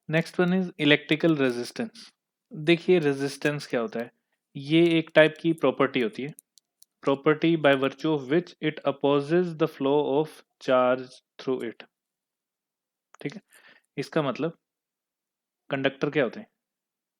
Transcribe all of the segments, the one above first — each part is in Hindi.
Next one is electrical resistance. देखिए रेजिस्टेंस क्या होता है, ये एक टाइप की प्रॉपर्टी होती है, property by virtue of which it opposes the flow of charge through it. ठीक है, इसका मतलब कंडक्टर क्या होते हैं,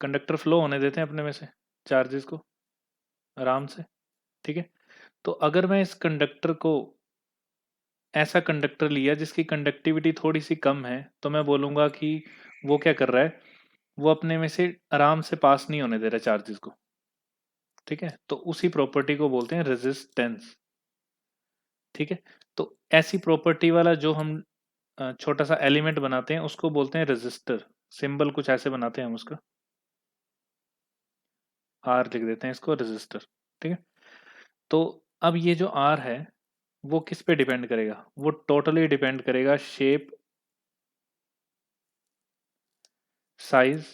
कंडक्टर फ्लो होने देते हैं अपने में से चार्जेस को आराम से। ठीक है, तो अगर मैं इस कंडक्टर को, ऐसा कंडक्टर लिया जिसकी कंडक्टिविटी थोड़ी सी कम है, तो मैं बोलूंगा कि वो क्या कर रहा है, वो अपने में से आराम से पास नहीं होने दे रहा चार्जेस को। ठीक है, तो उसी प्रॉपर्टी को बोलते हैं रेजिस्टेंस। ठीक है, तो ऐसी प्रॉपर्टी वाला जो हम छोटा सा एलिमेंट बनाते हैं उसको बोलते हैं रेजिस्टर। सिंबल कुछ ऐसे बनाते हैं हम उसका, आर लिख देते हैं इसको रेजिस्टर। ठीक है, तो अब ये जो आर है वो किस पे डिपेंड करेगा, वो टोटली डिपेंड करेगा shape, size,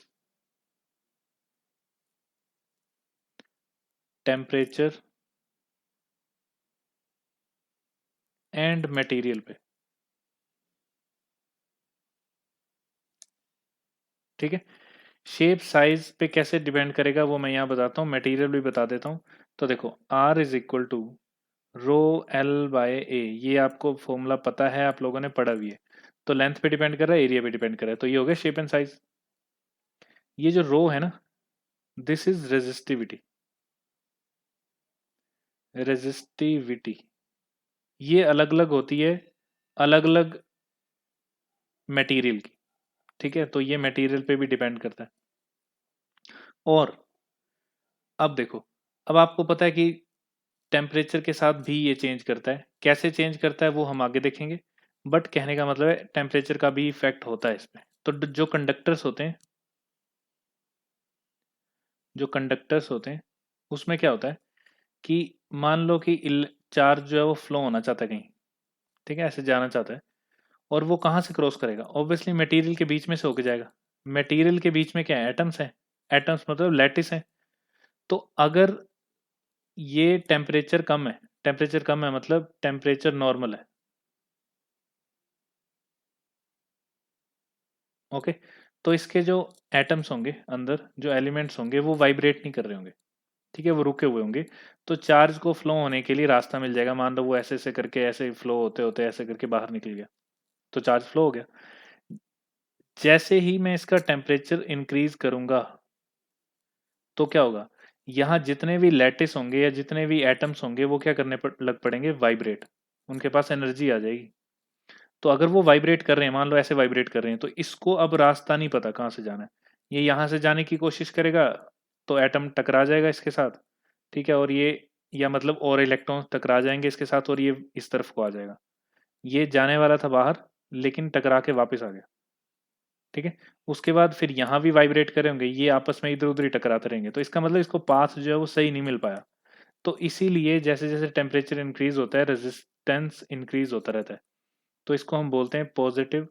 temperature and material पे। ठीक है, शेप साइज पे कैसे डिपेंड करेगा वो मैं यहाँ बताता हूँ, मटेरियल भी बता देता हूँ। तो देखो R is equal to rho L by A, ये आपको फॉर्मूला पता है, आप लोगों ने पढ़ा भी है। तो लेंथ पे डिपेंड कर रहा है, एरिया पे डिपेंड कर रहा है, तो ये हो गया शेप एंड साइज। ये जो रो है ना, दिस इज रेजिस्टिविटी, रेजिस्टिविटी ये अलग अलग होती है अलग अलग मटेरियल की। ठीक है, तो ये मटेरियल पे भी डिपेंड करता है। और अब देखो, अब आपको पता है कि टेम्परेचर के साथ भी ये चेंज करता है, कैसे चेंज करता है वो हम आगे देखेंगे। बट कहने का मतलब है टेम्परेचर का भी इफेक्ट होता है इसमें। तो जो कंडक्टर्स होते हैं, जो कंडक्टर्स होते हैं उसमें क्या होता है कि मान लो कि चार्ज जो है वो फ्लो होना चाहता है कहीं। ठीक है, ऐसे जाना चाहता है, और वो कहाँ से क्रॉस करेगा, ऑब्वियसली मटेरियल के बीच में से होके जाएगा। मटेरियल के बीच में क्या है, एटम्स है, एटम्स मतलब लैटिस है। तो अगर ये टेम्परेचर कम है, टेम्परेचर कम है मतलब टेम्परेचर नॉर्मल है। ओके, तो इसके जो एटम्स होंगे अंदर, जो एलिमेंट्स होंगे वो वाइब्रेट नहीं कर रहे होंगे। ठीक है, वो रुके हुए होंगे। तो चार्ज को फ्लो होने के लिए रास्ता मिल जाएगा, मान लो वो ऐसे ऐसे करके ऐसे फ्लो होते होते ऐसे करके बाहर निकल गया, तो चार्ज फ्लो हो गया। जैसे ही मैं इसका टेम्परेचर इंक्रीज करूंगा तो क्या होगा, यहाँ जितने भी लैटिस होंगे या जितने भी एटम्स होंगे वो क्या करने लग पड़ेंगे, वाइब्रेट, उनके पास एनर्जी आ जाएगी। तो अगर वो वाइब्रेट कर रहे हैं, मान लो ऐसे वाइब्रेट कर रहे हैं, तो इसको अब रास्ता नहीं पता कहाँ से जाना है। ये यहाँ से जाने की कोशिश करेगा तो एटम टकरा जाएगा इसके साथ। ठीक है, और ये, या मतलब और इलेक्ट्रॉन टकरा जाएंगे इसके साथ और ये इस तरफ को आ जाएगा। ये जाने वाला था बाहर लेकिन टकरा के वापस आ गया। ठीक है, उसके बाद फिर यहाँ भी वाइब्रेट करे होंगे, ये आपस में इधर उधर ही टकराते रहेंगे, तो इसका मतलब इसको पाथ जो है वो सही नहीं मिल पाया। तो इसीलिए जैसे जैसे टेम्परेचर इंक्रीज होता है रेजिस्टेंस इंक्रीज होता रहता है। तो इसको हम बोलते हैं पॉजिटिव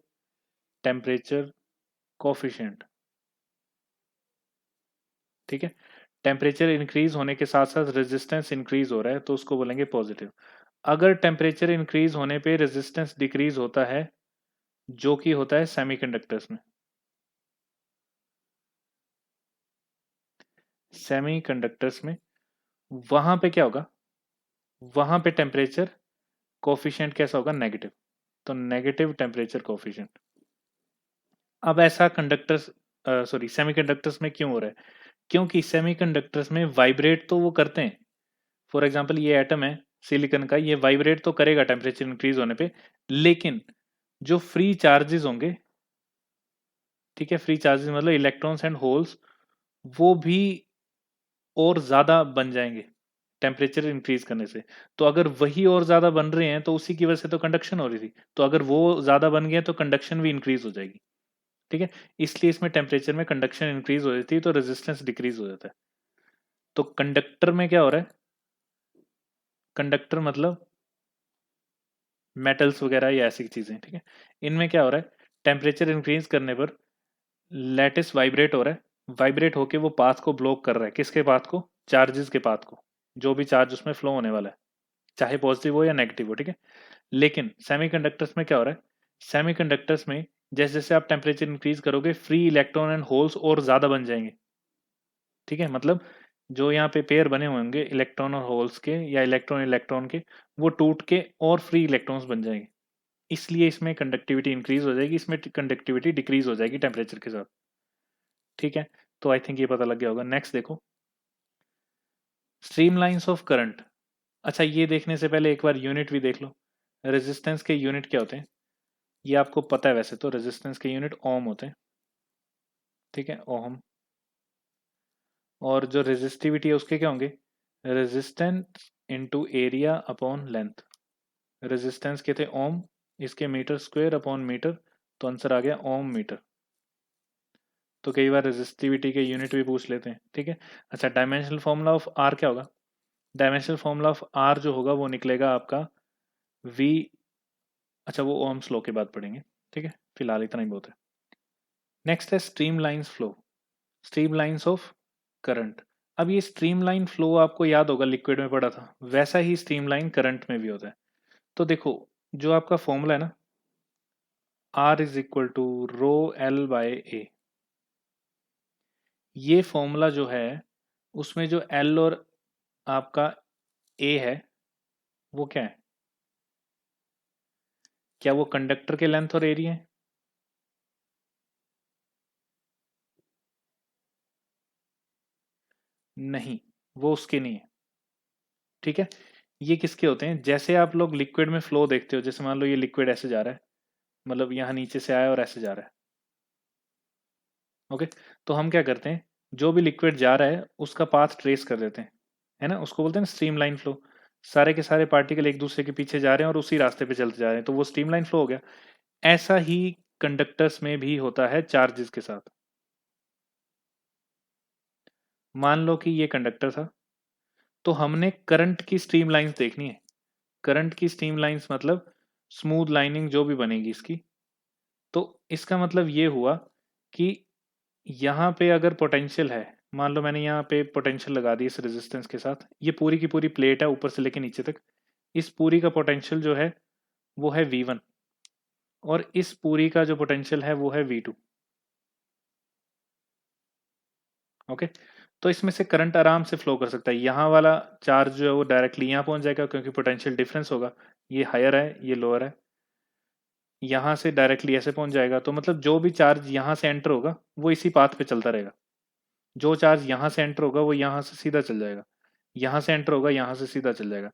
टेम्परेचर कोफिशिएंट। ठीक है, टेम्परेचर इंक्रीज होने के साथ साथ रेजिस्टेंस इंक्रीज हो रहा है तो उसको बोलेंगे पॉजिटिव। अगर टेम्परेचर इंक्रीज होने पे रेजिस्टेंस डिक्रीज होता है, जो कि होता है सेमीकंडक्टर्स में, सेमीकंडक्टर्स में वहां पे क्या होगा, वहां पे टेम्परेचर कोफिशिएंट कैसा होगा, नेगेटिव। तो नेगेटिव टेम्परेचर कोफिशिएंट। अब ऐसा कंडक्टर्स, सॉरी सेमीकंडक्टर्स में क्यों हो रहा है, क्योंकि सेमीकंडक्टर्स में वाइब्रेट तो वो करते हैं। फॉर एग्जाम्पल ये एटम है सिलिकॉन का, ये वाइब्रेट तो करेगा टेम्परेचर इंक्रीज होने पे, लेकिन जो फ्री चार्जेस होंगे, ठीक है, फ्री चार्जेस मतलब इलेक्ट्रॉन्स एंड होल्स, वो भी और ज्यादा बन जाएंगे टेम्परेचर इंक्रीज करने से। तो अगर वही और ज्यादा बन रहे हैं तो उसी की वजह से तो कंडक्शन हो रही थी, तो अगर वो ज्यादा बन गए तो कंडक्शन भी इंक्रीज हो जाएगी। ठीक है, इसलिए इसमें टेम्परेचर में कंडक्शन इंक्रीज हो जाती है तो रेजिस्टेंस डिक्रीज हो जाता है। तो कंडक्टर में क्या हो रहा है, कंडक्टर मतलब मेटल्स वगैरह या ऐसी चीजें। ठीक है, इनमें क्या हो रहा है, टेम्परेचर इंक्रीज करने पर लैटिस वाइब्रेट हो रहा है, वाइब्रेट होके वो पाथ को ब्लॉक कर रहा है, किसके पाथ को, चार्जेस के पाथ को, जो भी चार्ज उसमें फ्लो होने वाला है, चाहे पॉजिटिव हो या नेगेटिव हो। ठीक है, लेकिन सेमीकंडक्टर्स में क्या हो रहा है, सेमीकंडक्टर्स में जैसे जैसे आप टेम्परेचर इंक्रीज करोगे फ्री इलेक्ट्रॉन एंड होल्स और ज़्यादा बन जाएंगे। ठीक है, मतलब जो यहाँ पे पेयर बने होंगे इलेक्ट्रॉन और होल्स के या इलेक्ट्रॉन इलेक्ट्रॉन के, वो टूट के और फ्री इलेक्ट्रॉन्स बन जाएंगे। इसलिए इसमें कंडक्टिविटी इंक्रीज हो जाएगी, इसमें कंडक्टिविटी डिक्रीज हो जाएगी टेम्परेचर के साथ। ठीक है, तो आई थिंक ये पता लग गया होगा। नेक्स्ट देखो, स्ट्रीम लाइन्स ऑफ करंट। अच्छा, ये देखने से पहले एक बार यूनिट भी देख लो। रेजिस्टेंस के यूनिट क्या होते हैं, ये आपको पता है वैसे तो। रेजिस्टेंस के यूनिट ओम होते हैं। ठीक है, ओम। और जो रेजिस्टिविटी है उसके क्या होंगे, resistance into area upon length. Resistance के थे ओम, इसके मीटर स्क्वायर अपॉन मीटर, तो आंसर आ गया ओम मीटर। तो कई बार रेजिस्टिविटी के यूनिट भी पूछ लेते हैं। ठीक है, अच्छा डायमेंशनल फॉर्मूला ऑफ आर क्या होगा, डायमेंशनल फॉर्मूला ऑफ आर जो होगा वो निकलेगा आपका वी। अच्छा, वो ओम्स लॉ के बाद पढ़ेंगे। ठीक है, फिलहाल इतना ही बहुत है। नेक्स्ट है stream lines flow, stream lines of current. अब ये स्ट्रीम लाइन फ्लो आपको याद होगा लिक्विड में पढ़ा था, वैसा ही स्ट्रीम लाइन करंट में भी होता है। तो देखो, जो आपका फॉर्मूला है ना, R is equal to rho L by A, ये फॉर्मूला जो है उसमें जो एल और आपका ए है वो क्या है, क्या वो कंडक्टर के लेंथ और एरिया है? नहीं, वो उसके नहीं है। ठीक है, ये किसके होते हैं, जैसे आप लोग लिक्विड में फ्लो देखते हो, जैसे मान लो ये लिक्विड ऐसे जा रहा है, मतलब यहाँ नीचे से आया और ऐसे जा रहा है। ओके, तो हम क्या करते हैं, जो भी लिक्विड जा रहा है उसका पाथ ट्रेस कर देते हैं, है ना, उसको बोलते हैं स्ट्रीम लाइन फ्लो। सारे के सारे पार्टिकल एक दूसरे के पीछे जा रहे हैं और उसी रास्ते पे चलते जा रहे हैं, तो वो स्ट्रीम लाइन फ्लो हो गया। ऐसा ही कंडक्टर्स में भी होता है चार्जेस के साथ। मान लो कि ये कंडक्टर था, तो हमने करंट की स्ट्रीम लाइंस देखनी है। करंट की स्ट्रीम लाइंस मतलब स्मूथ लाइनिंग जो भी बनेगी इसकी। तो इसका मतलब ये हुआ कि यहाँ पे अगर पोटेंशियल है, मान लो मैंने यहाँ पे पोटेंशियल लगा दी इस रेजिस्टेंस के साथ, ये पूरी की पूरी प्लेट है ऊपर से लेके नीचे तक, इस पूरी का पोटेंशियल जो है वो है V1, और इस पूरी का जो पोटेंशियल है वो है V2। ओके, तो इसमें से करंट आराम से फ्लो कर सकता है। यहाँ वाला चार्ज जो है वो डायरेक्टली यहाँ पहुंच जाएगा क्योंकि पोटेंशियल डिफरेंस होगा, ये हायर है ये लोअर है। यहाँ से डायरेक्टली ऐसे पहुंच जाएगा, तो मतलब जो भी चार्ज यहाँ से एंटर होगा वो इसी पाथ पे चलता रहेगा। जो चार्ज यहाँ से एंटर होगा वो यहाँ से सीधा चल जाएगा, यहाँ से एंटर होगा यहाँ से सीधा चल जाएगा।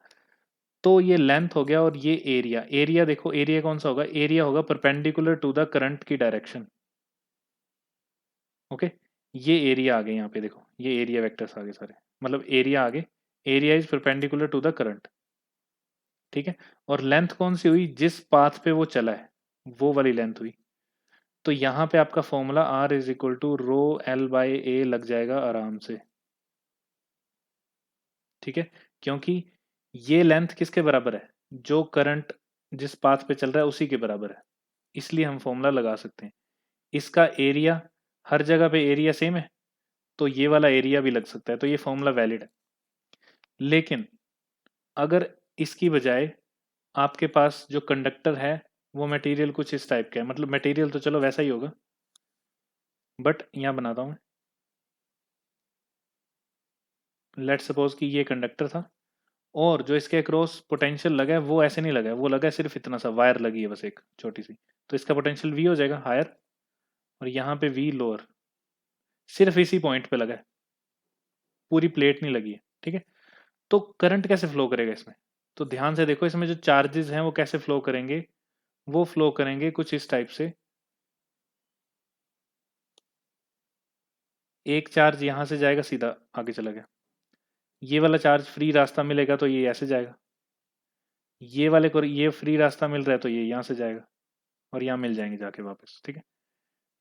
तो ये लेंथ हो गया, और ये एरिया, एरिया देखो एरिया कौन सा होगा, एरिया होगा परपेंडिकुलर टू द करंट की डायरेक्शन। ओके, ये एरिया आ गए, यहाँ पे देखो ये एरिया वेक्टर्स आ गए सारे, मतलब एरिया आ गए, area is perpendicular to the current. ठीक है, और लेंथ कौन सी हुई, जिस पाथ पे वो चला है वो वाली लेंथ हुई। तो यहाँ पे आपका formula R is equal to rho L by A लग जाएगा आराम से। ठीक है, क्योंकि ये लेंथ किसके बराबर है, जो करंट जिस पाथ पे चल रहा है उसी के बराबर है, इसलिए हम फॉर्मूला लगा सकते हैं। इसका एरिया, हर जगह पे एरिया सेम है, तो ये वाला एरिया भी लग सकता है, तो ये फॉर्मूला वैलिड है। लेकिन अगर इसकी बजाय आपके पास जो कंडक्टर है वो मटेरियल कुछ इस टाइप का है, मतलब मटेरियल तो चलो वैसा ही होगा, बट यहाँ बनाता हूँ मैं। लेट सपोज कि ये कंडक्टर था, और जो इसके अक्रॉस पोटेंशियल लगा है वो ऐसे नहीं लगा है, वो लगा है सिर्फ इतना सा, वायर लगी है बस एक छोटी सी, तो इसका पोटेंशियल V हो जाएगा हायर, और यहाँ पे V लोअर, सिर्फ इसी पॉइंट पे लगा है, पूरी प्लेट नहीं लगी है। ठीक है, तो करंट कैसे फ्लो करेगा इसमें, तो ध्यान से देखो, इसमें जो चार्जेस हैं वो कैसे फ्लो करेंगे, वो फ्लो करेंगे कुछ इस टाइप से। एक चार्ज यहां से जाएगा सीधा आगे चला गया, ये वाला चार्ज फ्री रास्ता मिलेगा तो ये ऐसे जाएगा, ये वाले को ये फ्री रास्ता मिल रहा है तो ये यहाँ से जाएगा, और यहाँ मिल जाएंगे जाके वापस। ठीक है,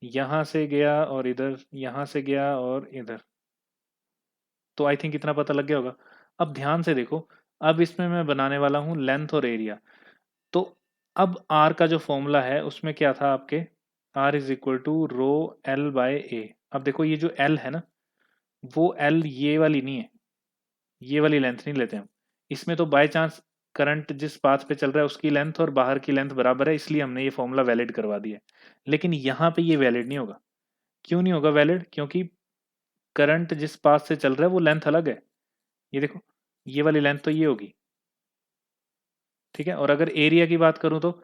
यहाँ से गया और इधर, यहाँ से गया और इधर। तो आई थिंक इतना पता लग गया होगा। अब ध्यान से देखो, अब इसमें मैं बनाने वाला हूँ लेंथ और एरिया। तो अब आर का जो फॉर्मूला है उसमें क्या था आपके, R is equal to rho L by A. अब देखो ये जो एल है ना, वो एल ये वाली नहीं है, ये वाली लेंथ नहीं लेते हम, इसमें तो बाय चांस करंट जिस पाथ पे चल रहा है उसकी लेंथ और बाहर की लेंथ बराबर है, इसलिए हमने ये फॉर्मूला वैलिड करवा दिया है। लेकिन यहाँ पे ये वैलिड नहीं होगा। क्यों नहीं होगा वैलिड? क्योंकि करंट जिस पाथ से चल रहा है वो लेंथ अलग है। ये देखो, ये वाली लेंथ तो ये होगी, ठीक है। और अगर एरिया की बात करूं तो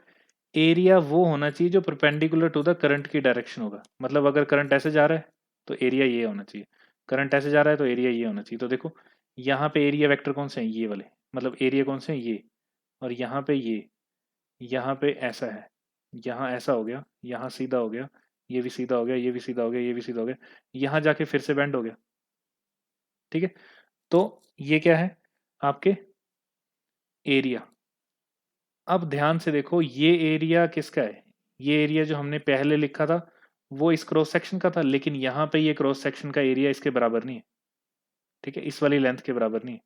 एरिया वो होना चाहिए जो परपेंडिकुलर टू द करंट की डायरेक्शन होगा। मतलब अगर करंट ऐसे जा रहा है तो एरिया ये होना चाहिए, करंट ऐसे जा रहा है तो एरिया ये होना चाहिए। तो देखो यहाँ पे एरिया वेक्टर कौन से हैं? ये वाले। मतलब एरिया कौन से हैं? ये। और यहाँ पे ये, यहाँ पे ऐसा है, यहाँ ऐसा हो गया, यहाँ सीधा हो गया, ये भी सीधा हो गया, ये भी सीधा हो गया, ये भी सीधा हो गया, यहाँ जाके फिर से बेंड हो गया, ठीक है। तो ये क्या है? आपके एरिया। अब ध्यान से देखो, ये एरिया किसका है? ये एरिया जो हमने पहले लिखा था वो इस क्रॉस सेक्शन का था, लेकिन यहाँ पे ये क्रॉस सेक्शन का एरिया इसके बराबर नहीं है, ठीक है। इस वाली लेंथ के बराबर नहीं है।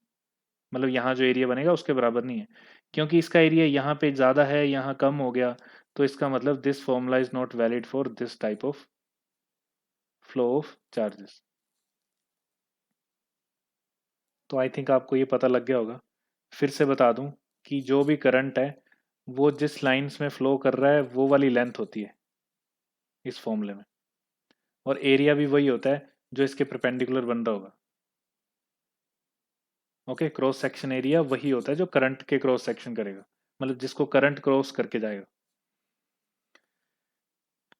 मतलब यहाँ जो एरिया बनेगा उसके बराबर नहीं है, क्योंकि इसका एरिया यहाँ पे ज़्यादा है, यहाँ कम हो गया। तो इसका मतलब this formula is not valid for this type of flow of charges. तो आई थिंक आपको ये पता लग गया होगा। फिर से बता दूं कि जो भी करंट है वो जिस लाइंस में फ्लो कर रहा है वो वाली लेंथ होती है इस फॉर्मूले में, और एरिया भी वही होता है जो इसके परपेंडिकुलर बन रहा होगा। ओके, क्रॉस सेक्शन एरिया वही होता है जो करंट के क्रॉस सेक्शन करेगा, मतलब जिसको करंट क्रॉस करके जाएगा।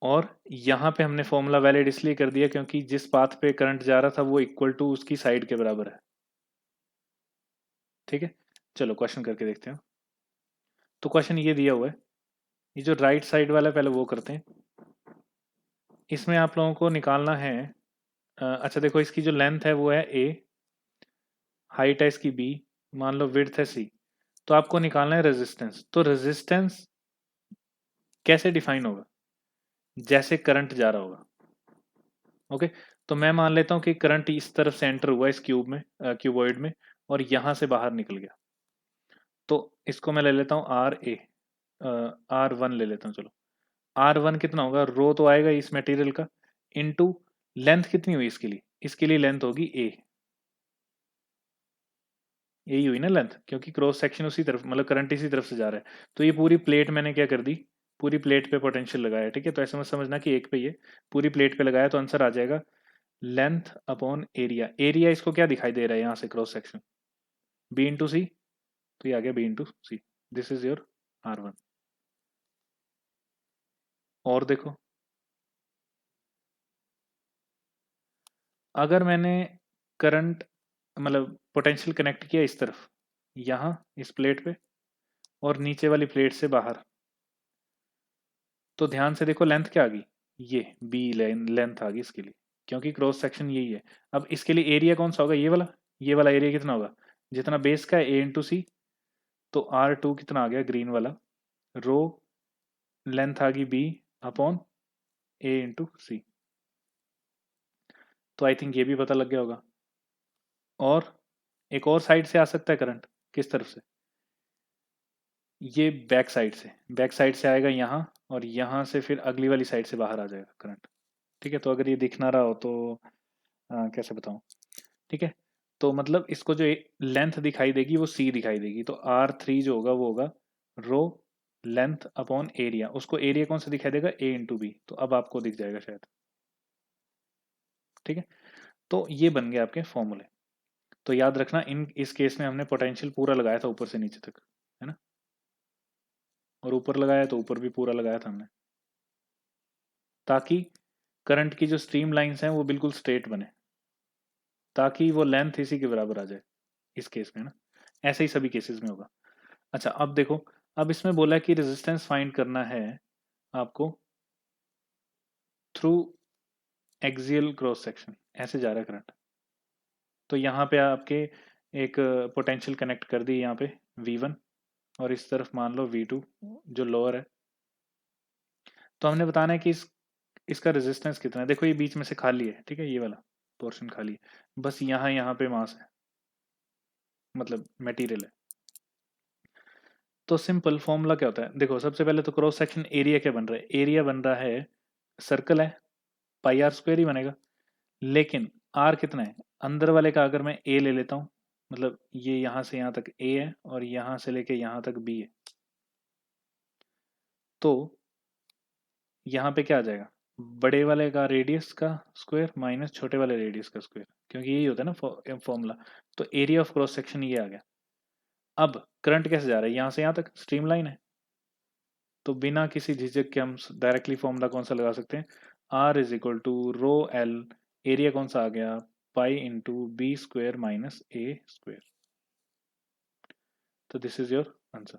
और यहाँ पे हमने फॉर्मूला वैलिड इसलिए कर दिया क्योंकि जिस पाथ पे करंट जा रहा था वो इक्वल टू उसकी साइड के बराबर है, ठीक है। चलो क्वेश्चन करके देखते हैं। तो क्वेश्चन ये दिया हुआ है, ये जो राइट साइड वाला है पहले वो करते हैं। इसमें आप लोगों को निकालना है, अच्छा देखो, इसकी जो लेंथ है वो है a, हाइट है इसकी b, मान लो विड्थ है c। तो आपको निकालना है रेजिस्टेंस। तो रेजिस्टेंस कैसे डिफाइन होगा? जैसे करंट जा रहा होगा। ओके, तो मैं मान लेता हूं कि करंट इस तरफ से एंटर हुआ इस क्यूब में, क्यूबॉइड में, और यहां से बाहर निकल गया। तो इसको मैं ले लेता हूं R R1 ले लेता हूं। चलो, R1 कितना होगा? रो तो आएगा इस मटेरियल का, इनटू लेंथ कितनी हुई इसके लिए? इसके लिए लेंथ होगी a। यही हुई ना लेंथ, क्योंकि क्रॉस सेक्शन उसी तरफ, मतलब करंट इसी तरफ से जा रहा है। तो ये पूरी प्लेट मैंने क्या कर दी? पूरी प्लेट पे पोटेंशियल लगाया, ठीक है। तो ऐसे मत समझना कि एक पे ये, पूरी प्लेट पे लगाया। तो आंसर आ जाएगा लेंथ अपॉन एरिया। एरिया इसको क्या दिखाई दे रहा है यहाँ से? Cross section, B into C. तो ये आ गया B into C. This is your R1। और देखो, अगर मैंने करंट, मतलब पोटेंशियल कनेक्ट किया इस तरफ, यहाँ इस प्लेट पे, और नीचे वाली प्लेट से बाहर, तो ध्यान से देखो लेंथ क्या आ गई? ये बी लेंथ आ गई इसके लिए, क्योंकि क्रॉस सेक्शन यही है। अब इसके लिए एरिया कौन सा होगा? ये वाला एरिया कितना होगा? जितना बेस का है a इंटू सी। तो R2 कितना आ गया? ग्रीन वाला रो, लेंथ आ गई b upon a into C. तो आई थिंक ये भी पता लग गया होगा। और एक और साइड से आ सकता है करंट, किस तरफ से? ये बैक साइड से आएगा यहाँ, और यहाँ से फिर अगली वाली साइड से बाहर आ जाएगा करंट, ठीक है। तो अगर ये दिख ना रहा हो तो कैसे बताऊं, ठीक है। तो मतलब इसको जो लेंथ दिखाई देगी वो सी दिखाई देगी। तो R3 जो होगा वो होगा रो लेंथ अपॉन एरिया। उसको एरिया कौन सा दिखाई देगा? a into B. तो अब आपको दिख जाएगा शायद, ठीक है। तो ये बन गए आपके फॉर्मूले। तो याद रखना, इस केस में हमने पोटेंशियल पूरा लगाया था ऊपर से नीचे तक, है ना। और ऊपर लगाया तो ऊपर भी पूरा लगाया था हमने, ताकि करंट की जो स्ट्रीम लाइंस हैं वो बिल्कुल स्ट्रेट बने, ताकि वो लेंथ इसी के बराबर आ जाए इस केस में, ना। ऐसे ही सभी केसेस में होगा। अच्छा, अब देखो, अब इसमें बोला है कि रेजिस्टेंस फाइंड करना है आपको थ्रू एक्सियल क्रॉस सेक्शन। ऐसे जा रहा है करंट, तो यहाँ पे आपके एक पोटेंशियल कनेक्ट कर दी यहाँ पे V1, और इस तरफ मान लो V2 जो लोअर है। तो हमने बताना है कि इसका रेजिस्टेंस कितना है। देखो ये बीच में से खाली है, ठीक है, ये वाला पोर्शन खाली है, बस यहाँ पे मास है, मतलब मटेरियल है। तो सिंपल फॉर्मूला क्या होता है? देखो, सबसे पहले तो क्रॉस सेक्शन एरिया क्या बन रहा है? एरिया बन रहा है, सर्कल है, पाई R स्क्वायर ही बनेगा। लेकिन R कितना है अंदर वाले का? अगर मैं A ले लेता हूँ मतलब ये यहाँ से यहाँ तक A है और यहाँ से लेके यहाँ तक B है, तो यहाँ पे क्या आ जाएगा, बड़े वाले का रेडियस का स्क्वायर माइनस छोटे वाले रेडियस का स्क्वायर, क्योंकि यही होता है ना फॉर्मूला। तो एरिया ऑफ क्रॉस सेक्शन ये आ गया। अब करंट कैसे जा रहा है, यहाँ से यहाँ तक स्ट्रीम लाइन है, तो बिना किसी झिझक के हम डायरेक्टली फॉर्मूला कौन सा लगा सकते हैं, R is equal to rho L, area कौन सा आ गया, pi into B square minus A square. तो दिस इज योर आंसर।